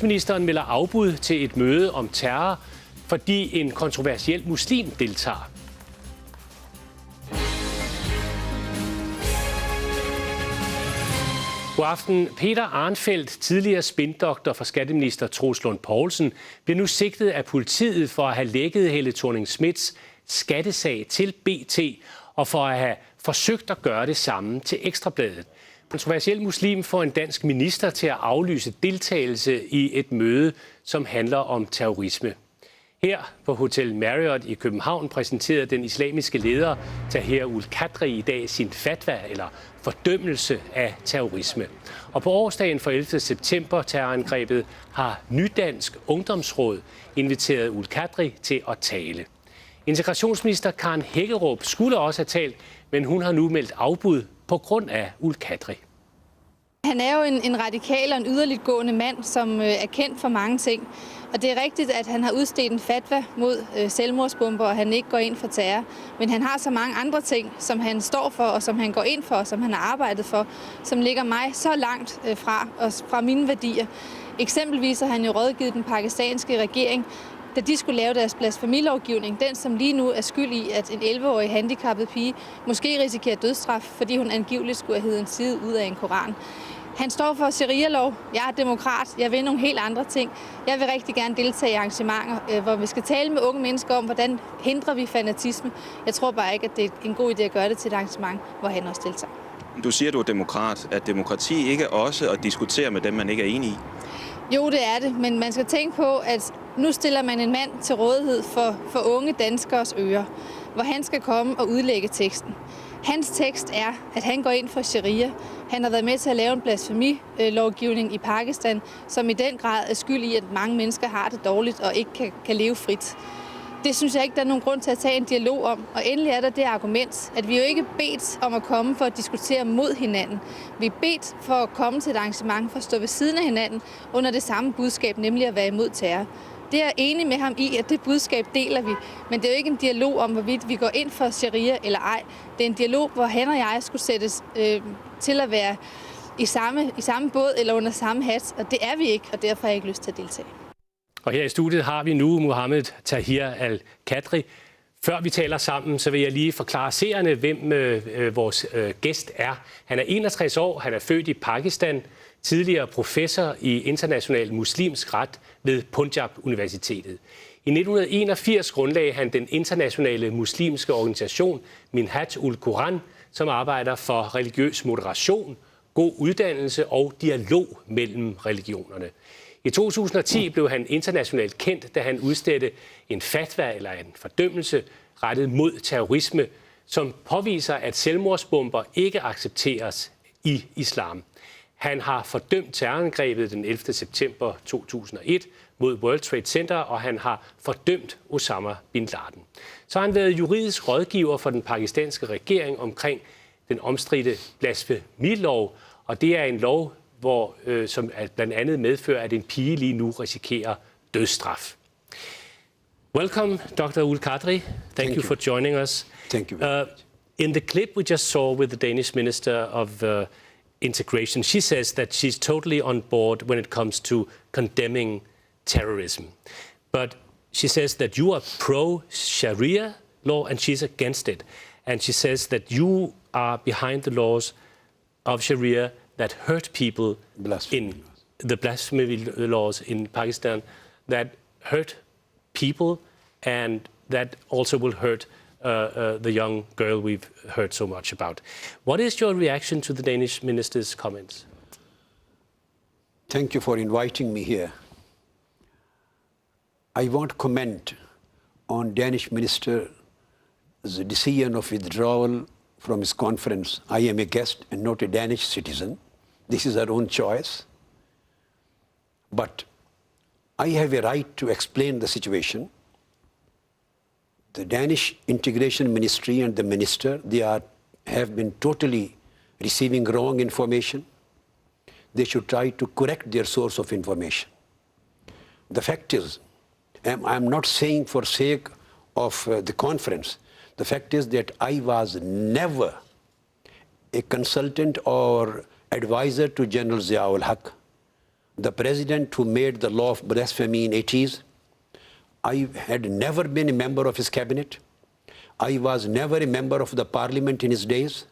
Ministeren melder afbud til et møde om terror, fordi en kontroversiel muslim deltager. God aften. Peter Arnfeldt, tidligere spindoktor for skatteminister Troels Lund Poulsen, bliver nu sigtet af politiet for at have lækket Helle Thorning-Schmidts skattesag til BT og for at have forsøgt at gøre det samme til Ekstrabladet. Kontroversiel muslim får en dansk minister til at aflyse deltagelse i et møde, som handler om terrorisme. Her på Hotel Marriott i København præsenterede den islamiske leder Tahir-ul-Qadri i dag sin fatwa eller fordømmelse af terrorisme. Og på årsdagen for 11. september terrorangrebet har Nydansk Ungdomsråd inviteret ul-Qadri til at tale. Integrationsminister Karen Hækkerup skulle også have talt, men hun har nu meldt afbud på grund af ul-Qadri. Han er jo en radikal og en yderligtgående mand, som er kendt for mange ting. Og det er rigtigt, at han har udstedt en fatwa mod selvmordsbomber, og han ikke går ind for terror. Men han har så mange andre ting, som han står for, og som han går ind for, og som han har arbejdet for, som ligger mig så langt fra mine værdier. Eksempelvis har han jo rådgivet den pakistanske regering, da de skulle lave deres blasfemilovgivning, den som lige nu er skyld i, at en 11-årig handicappet pige måske risikerer dødsstraf, fordi hun angiveligt skulle have hevet en side ud af en koran. Han står for sharia-lov. Jeg er demokrat. Jeg vil nogle helt andre ting. Jeg vil rigtig gerne deltage i arrangementer, hvor vi skal tale med unge mennesker om, hvordan hindrer vi fanatisme. Jeg tror bare ikke, at det er en god idé at gøre det til et arrangement, hvor han også deltager. Du siger, du er demokrat. Er demokrati ikke også at diskutere med dem, man ikke er enig i? Jo, det er det, men man skal tænke på, at nu stiller man en mand til rådighed for unge danskers ører, hvor han skal komme og udlægge teksten. Hans tekst er, at han går ind for sharia. Han har været med til at lave en blasfemilovgivning i Pakistan, som i den grad er skyld i, at mange mennesker har det dårligt og ikke kan leve frit. Det synes jeg ikke, der er nogen grund til at tage en dialog om. Og endelig er der det argument, at vi jo ikke er bedt om at komme for at diskutere mod hinanden. Vi er bedt for at komme til et arrangement for at stå ved siden af hinanden under det samme budskab, nemlig at være imod terror. Det er jeg enig med ham i, at det budskab deler vi. Men det er jo ikke en dialog om, hvorvidt vi går ind for sharia eller ej. Det er en dialog, hvor han og jeg skulle sættes til at være i samme båd eller under samme hat. Og det er vi ikke, og derfor har jeg ikke lyst til at deltage. Og her i studiet har vi nu Mohammed Tahir-al-Qadri. Før vi taler sammen, så vil jeg lige forklare seerne, hvem vores gæst er. Han er 61 år, han er født i Pakistan, tidligere professor i international muslimsk ret ved Punjab-universitetet. I 1981 grundlagde han den internationale muslimske organisation Minhaj-ul-Quran, som arbejder for religiøs moderation, god uddannelse og dialog mellem religionerne. I 2010 blev han internationalt kendt, da han udstedte en fatwa eller en fordømmelse rettet mod terrorisme, som påviser, at selvmordsbomber ikke accepteres i islam. Han har fordømt terrorangrebet den 11. september 2001 mod World Trade Center, og han har fordømt Osama bin Laden. Så har han været juridisk rådgiver for den pakistanske regering omkring den omstridte blasfemilov, og det er en lov, som blandt andet medfører, at en pige lige nu risikerer dødsstraf. Welcome, Dr. Ul-Qadri. Thank you for joining us. Thank you very much. In the clip we just saw with the Danish Minister of Integration, she says that she's totally on board when it comes to condemning terrorism. But she says that you are pro-Sharia law and she's against it. And she says that you are behind the laws of Sharia that hurt people in the blasphemy laws in Pakistan, that hurt people and that also will hurt the young girl we've heard so much about. What is your reaction to the Danish minister's comments? Thank you for inviting me here. I want to comment on Danish minister's decision of withdrawal from his conference. I am a guest and not a Danish citizen. This is our own choice. But I have a right to explain the situation. The Danish Integration Ministry and the minister, have been totally receiving wrong information. They should try to correct their source of information. The fact is, I'm not saying for sake of the conference, the fact is that I was never a consultant or advisor to General Zia-ul-Haq. the president who made the law of blasphemy in 80s, I had never been a member of his cabinet. I was never a member of the parliament in his days.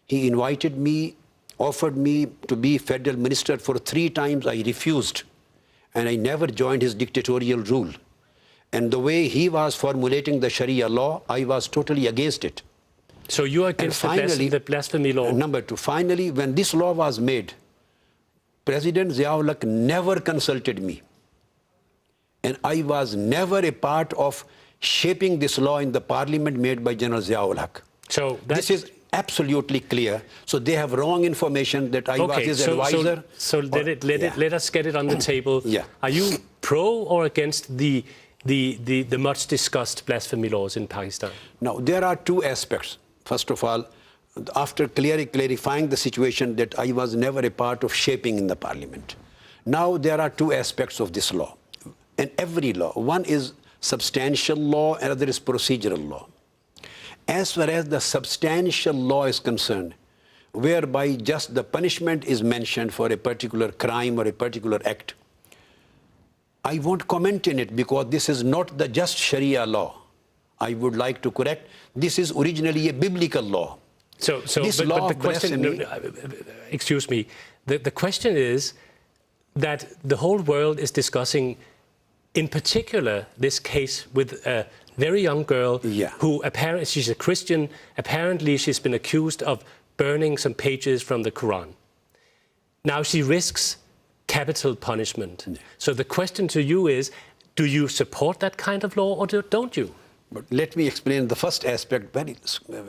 He invited me, offered me to be federal minister for 3 times. I refused, and I never joined his dictatorial rule. And the way he was formulating the Sharia law, I was totally against it. So you are against the blasphemy law? Number 2, finally, when this law was made, President Zia-ul-Haq never consulted me. And I was never a part of shaping this law in the parliament made by General Zia-ul-Haq. So this is absolutely clear. So they have wrong information that I was his advisor. So let us get it on the table. Yeah. Are you pro or against the much discussed blasphemy laws in Pakistan? Now, there are 2 aspects. First of all, after clarifying the situation that I was never a part of shaping in the parliament. Now there are 2 aspects of this law. And every law, one is substantial law, and other is procedural law. As far as the substantial law is concerned, whereby just the punishment is mentioned for a particular crime or a particular act, I won't comment in it because this is not the just Sharia law. I would like to correct, this is originally a biblical law. So but the question, excuse me, the question is that the whole world is discussing, in particular, this case with a very young girl who apparently, she's a Christian, apparently she's been accused of burning some pages from the Quran. Now she risks capital punishment. So the question to you is, do you support that kind of law or don't you? But let me explain the first aspect very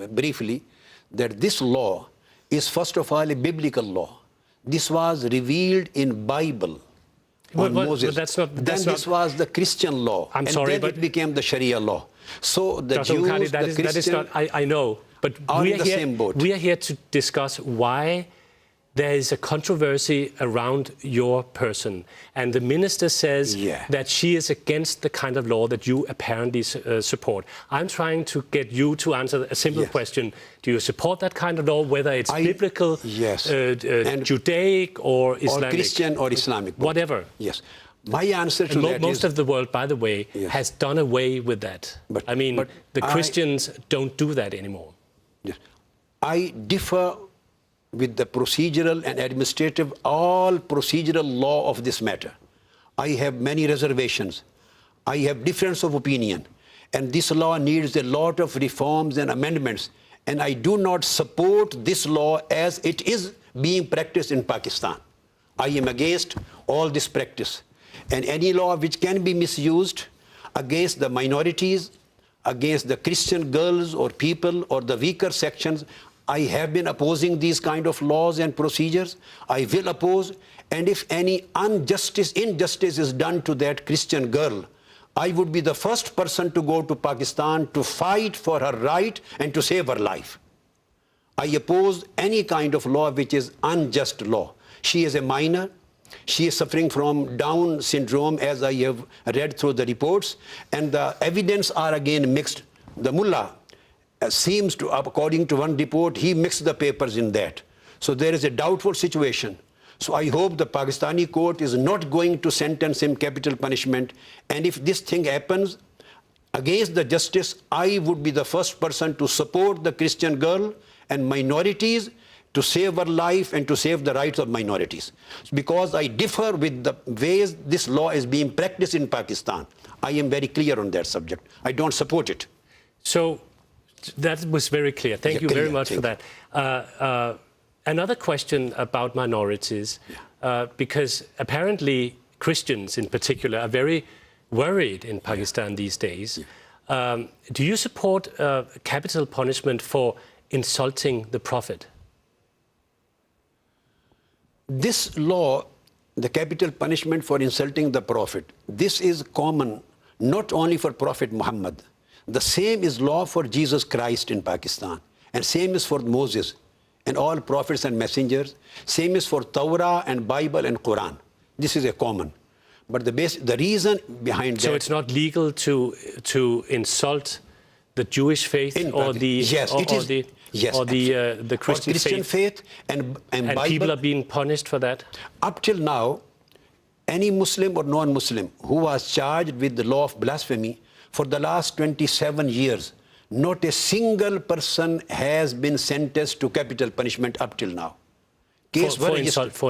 briefly, that this law is first of all a biblical law. This was revealed in Bible on Moses. This was the Christian law. I'm sorry, then but it became the Sharia law. So the Jews, the Christians, that is not, I know, but we are in the same boat. We are here to discuss why there is a controversy around your person. And the minister says that she is against the kind of law that you apparently support. I'm trying to get you to answer a simple question. Do you support that kind of law, whether it's biblical, Judaic or Islamic? Or Christian or Islamic. Whatever. Yes. My answer to that is... Most of the world, by the way, has done away with that. I mean, the Christians don't do that anymore. Yes. I differ with the procedural and administrative, all procedural law of this matter. I have many reservations. I have difference of opinion. And this law needs a lot of reforms and amendments. And I do not support this law as it is being practiced in Pakistan. I am against all this practice. And any law which can be misused against the minorities, against the Christian girls or people or the weaker sections, I have been opposing these kind of laws and procedures. I will oppose. And if any injustice is done to that Christian girl, I would be the first person to go to Pakistan to fight for her right and to save her life. I oppose any kind of law which is unjust law. She is a minor. She is suffering from Down syndrome, as I have read through the reports. And the evidence are again mixed. The mullah seems to, according to one report, he mixed the papers in that. So there is a doubtful situation. So I hope the Pakistani court is not going to sentence him capital punishment. And if this thing happens against the justice, I would be the first person to support the Christian girl and minorities to save her life and to save the rights of minorities. Because I differ with the ways this law is being practiced in Pakistan. I am very clear on that subject. I don't support it. So that was very clear. Thank you very much for that. Another question about minorities, because apparently Christians in particular are very worried in Pakistan these days. Do you support capital punishment for insulting the Prophet? This law, the capital punishment for insulting the Prophet, this is common not only for Prophet Muhammad. The same is law for Jesus Christ in Pakistan. And same is for Moses and all prophets and messengers. Same is for Torah and Bible and Quran. This is a common. But the reason behind that... So it's not legal to insult the Jewish faith or the Christian faith, and Bible. People are being punished for that? Up till now, any Muslim or non-Muslim who was charged with the law of blasphemy for the last 27 years, not a single person has been sentenced to capital punishment up till now. For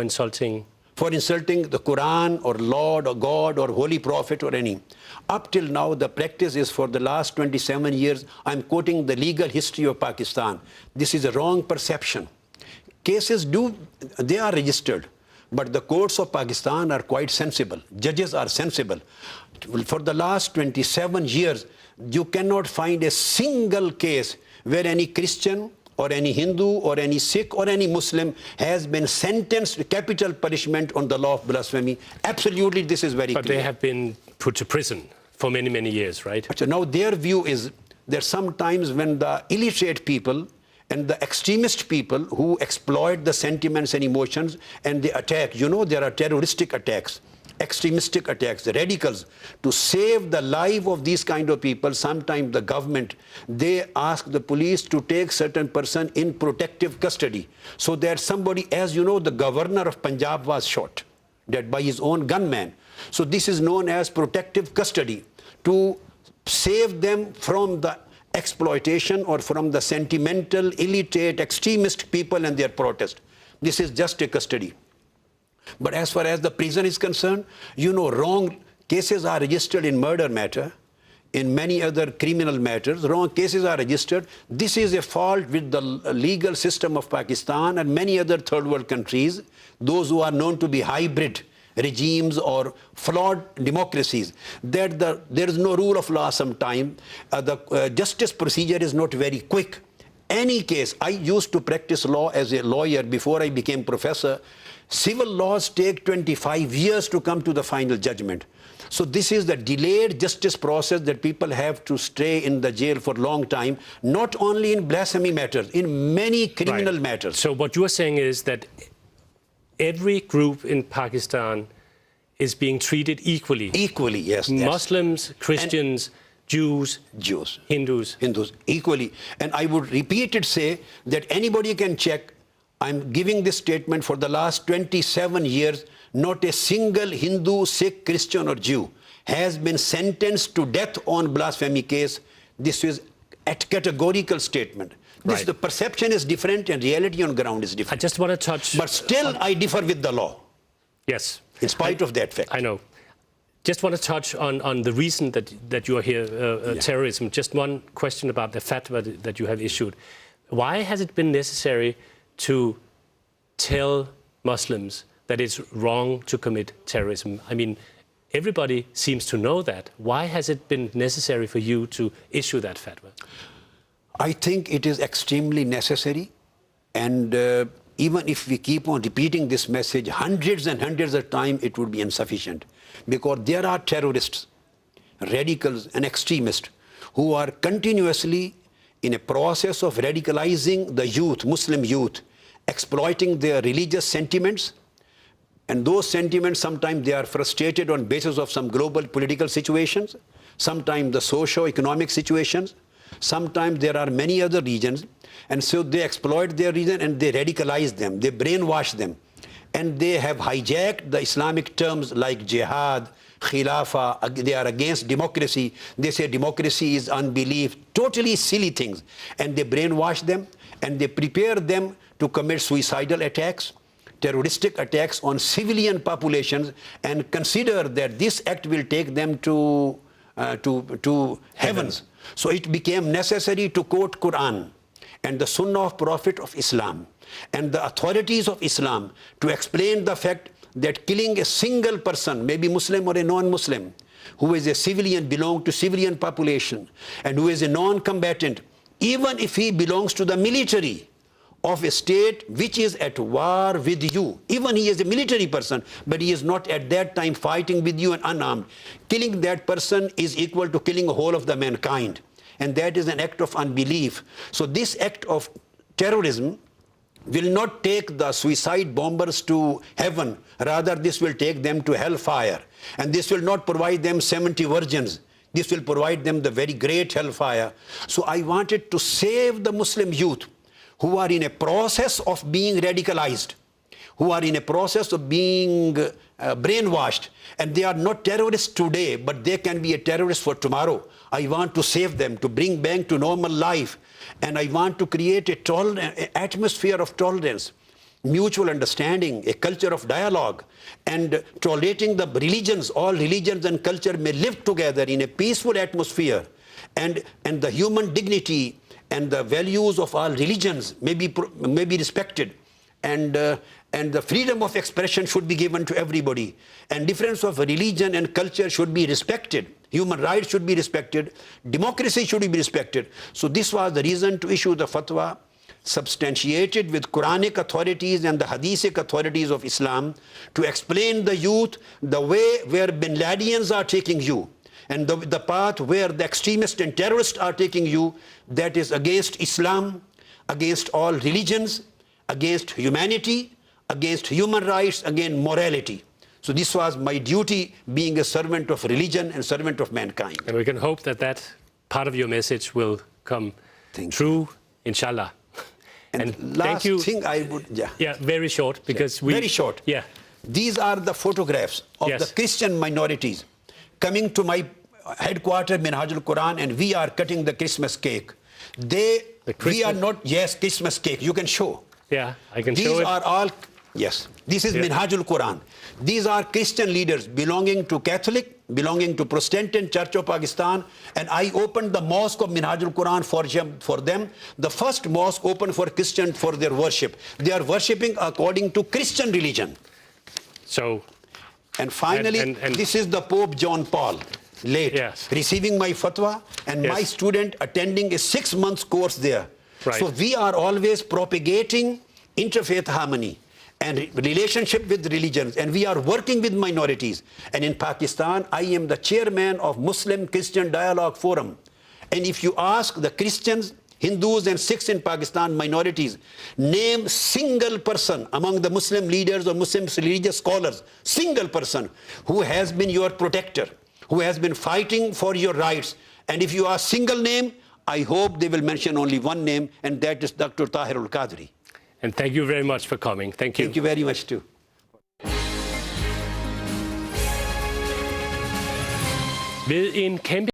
insulting? For insulting the Quran or Lord or God or Holy Prophet or any. Up till now, the practice is for the last 27 years. I'm quoting the legal history of Pakistan. This is a wrong perception. Cases they are registered, but the courts of Pakistan are quite sensible. Judges are sensible. For the last 27 years, you cannot find a single case where any Christian or any Hindu or any Sikh or any Muslim has been sentenced to capital punishment on the law of blasphemy. Absolutely, this is very clear. But they have been put to prison for many, many years, right? So now their view is that sometimes when the illiterate people and the extremist people who exploit the sentiments and emotions and they attack, there are terroristic attacks, extremistic attacks, the radicals, to save the life of these kind of people. Sometimes the government, they ask the police to take certain person in protective custody so that somebody, as you know, the governor of Punjab was shot dead by his own gunman. So this is known as protective custody, to save them from the exploitation or from the sentimental, illiterate, extremist people and their protest. This is just a custody. But as far as the prison is concerned, wrong cases are registered in murder matter, in many other criminal matters. Wrong cases are registered. This is a fault with the legal system of Pakistan and many other third world countries, those who are known to be hybrid regimes or flawed democracies, that there is no rule of law sometimes. The justice procedure is not very quick. Any case, I used to practice law as a lawyer before I became professor. Civil laws take 25 years to come to the final judgment. So this is the delayed justice process that people have to stay in the jail for a long time, not only in blasphemy matters, in many criminal matters. So what you are saying is that every group in Pakistan is being treated equally. Equally, yes. Muslims, Christians, Jews, Hindus, equally. And I would repeatedly say that anybody can check. I'm giving this statement for the last 27 years. Not a single Hindu, Sikh, Christian or Jew has been sentenced to death on blasphemy case. This is a categorical statement. This, the perception is different and reality on ground is different. I just want to touch... But still, I differ with the law. Yes. In spite of that fact. I know. Just want to touch on the reason that you are here, terrorism. Just one question about the fatwa that you have issued. Why has it been necessary to tell Muslims that it's wrong to commit terrorism? I mean, everybody seems to know that. Why has it been necessary for you to issue that fatwa? I think it is extremely necessary, and even if we keep on repeating this message hundreds and hundreds of times, it would be insufficient, because there are terrorists, radicals and extremists who are continuously in a process of radicalizing the youth, Muslim youth, exploiting their religious sentiments. And those sentiments, sometimes they are frustrated on basis of some global political situations, sometimes the socio-economic situations, sometimes there are many other regions, and so they exploit their region and they radicalize them, they brainwash them, and they have hijacked the Islamic terms like jihad, khilafah. They are against democracy. They say democracy is unbelief, totally silly things, and they brainwash them and they prepare them to commit suicidal attacks, terroristic attacks on civilian populations, and consider that this act will take them to heavens. So it became necessary to quote Quran and the Sunnah of Prophet of Islam and the authorities of Islam to explain the fact that killing a single person, maybe Muslim or a non-Muslim, who is a civilian, belong to civilian population, and who is a non-combatant, even if he belongs to the military of a state which is at war with you, even he is a military person, but he is not at that time fighting with you and unarmed, killing that person is equal to killing the whole of the mankind. And that is an act of unbelief. So this act of terrorism will not take the suicide bombers to heaven. Rather, this will take them to hellfire. And this will not provide them 70 virgins. This will provide them the very great hellfire. So I wanted to save the Muslim youth who are in a process of being radicalized, who are in a process of being brainwashed. And they are not terrorists today, but they can be a terrorist for tomorrow. I want to save them, to bring back to normal life. And I want to create an atmosphere of tolerance, mutual understanding, a culture of dialogue, and tolerating the religions. All religions and culture may live together in a peaceful atmosphere, and the human dignity and the values of all religions may be respected, and the freedom of expression should be given to everybody, and difference of religion and culture should be respected. Human rights should be respected. Democracy should be respected. So this was the reason to issue the fatwa, substantiated with Quranic authorities and the Hadithic authorities of Islam, to explain the youth the way where Bin Ladenians are taking you, and the path where the extremists and terrorists are taking you, that is against Islam, against all religions, against humanity, against human rights, against morality. So this was my duty, being a servant of religion and servant of mankind. And we can hope that that part of your message will come true, inshallah. And last thank you. thing I would... Yeah, very short, because we... Very short. Yeah. These are the photographs of the Christian minorities coming to my headquarters, Minhajul Quran, and we are cutting the Christmas cake. We are not... Yes, Christmas cake. You can show. Yeah, I can show it. These are all... Yes. This is Minhajul Quran. These are Christian leaders belonging to Catholic, belonging to Protestant Church of Pakistan, and I opened the mosque of Minhajul Quran for them. The first mosque opened for Christians for their worship. They are worshipping according to Christian religion. So... And finally, this is the Pope John Paul, late, receiving my fatwa, and my student attending a 6-month course there. Right. So we are always propagating interfaith harmony and relationship with religions, and we are working with minorities. And in Pakistan, I am the chairman of Muslim-Christian Dialogue Forum. And if you ask the Christians, Hindus and Sikhs in Pakistan, minorities, name single person among the Muslim leaders or Muslim religious scholars, single person who has been your protector, who has been fighting for your rights. And if you ask single name, I hope they will mention only one name, and that is Dr. Tahir-ul-Qadri. And thank you very much for coming. Thank you. Thank you very much too. Ved en kæmpe